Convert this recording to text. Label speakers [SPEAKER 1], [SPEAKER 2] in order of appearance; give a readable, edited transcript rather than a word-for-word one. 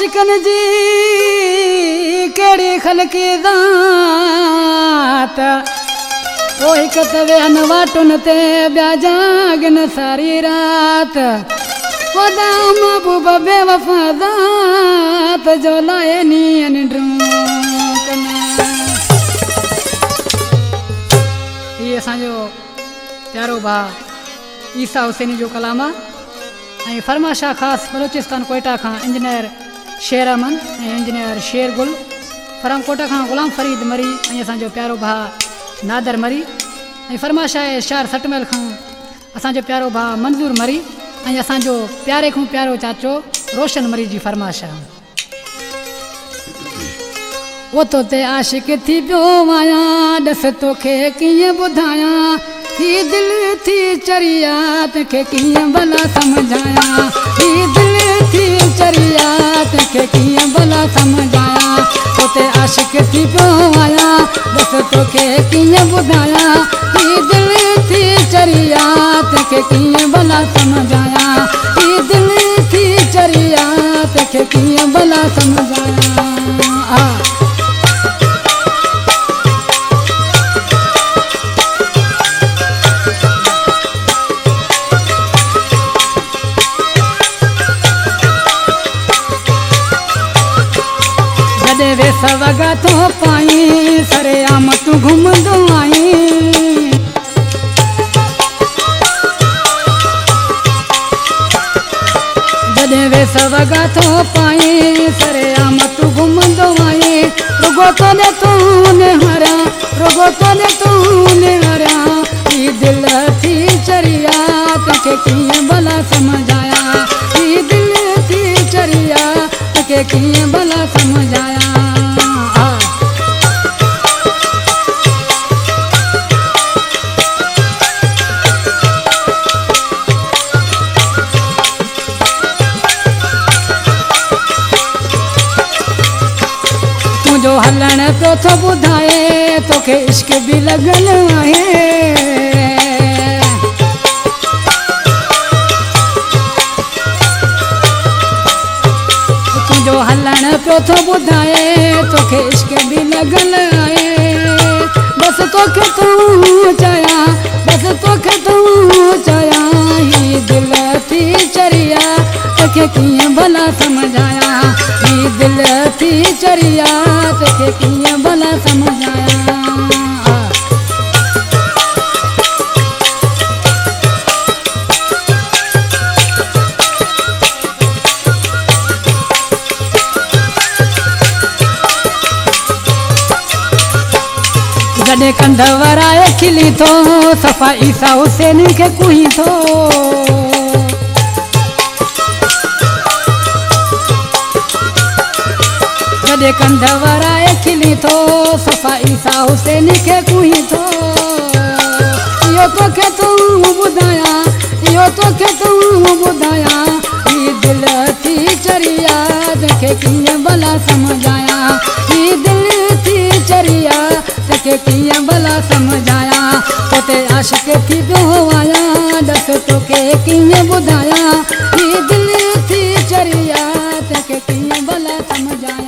[SPEAKER 1] आशिकन जी केड़ी खलकी दात ओ हिक तवे अन वाटुन ते ब्या जागन सारी रात वदा महबूब बेवफा दात जो लाए नीन ड्रूकना। ये असांजो प्यारो भा ईसा हुसैनी जो कलाम आहे। फरमाशा ख़ास बलोचिस्तान कोयटा खां इंजीनियर शेर अमन इंजीनियर शेर गुल फरम कोटा खां गुलाम फरीद मरी असांजो प्यारो भा नादर मरी फरमाशा आहे शार सटमेल खां असांजो प्यारो भा मंजूर मरी असांजो प्यारे खां प्यारो चाचो रोशन मरी जी फरमाशा। वो तो ते आशिक थी पियो आया दस तोखे कीअं ॿुधायां ही दिल थी चरिया तंहिंखे कीअं भला समझाया ही दिल थी चरिया तंहिंखे कीअं भला समझाया तोते आशिक थी पियो आया बस तोखे कीअं ॿुधाया ही दिल थी चरिया तंहिंखे कीअं भला समझाया ही दिल थी चरिया तंहिंखे कीअं भला समझाया। वे सवगा तो पाई सरे आम तू घूमंदो आई जॾहिं वे सवगा तो पाई सरे आम तू घूमंदो आई रुगो तोने तू निहारा रुगो तोने तू निहारा ही दिल थी चरिया तंहिंखे कीअं भला समझाया ही दिल थी चरिया तंहिंखे कीअं भला समझाया। जो हलण पियो थो ॿुधाए तोखे इश्क बि लॻल आहे तुंहिंजो हलण पियो थो ॿुधाए तोखे इश्क बि लॻल आहे बसि तोखे तूं चया बसि तोखे तूं चया ही दिल थी चरिया तोखे कीअं भला समझाया ही दिल थी चरिया तोखे कीअं भला समझाया। जॾहिं कंध वराए खिली थो सफ़ा ईसा हुसैन खे कुही थो जॾहिं कंध वराए खिली थो सफ़ा ईसा हुसैन खे कुही थो इहो तोखे तूं ॿुधाया इहो तोखे तूं ॿुधाया ही दिल थी चरिया तंहिंखे कीअं भला समझाया ही दिल थी चरिया तंहिंखे कीअं भला समझाया तोते आशिक थी पियो आया दस तोखे कीअं ॿुधाया ही दिल थी चरिया तंहिंखे कीअं भला समझाया।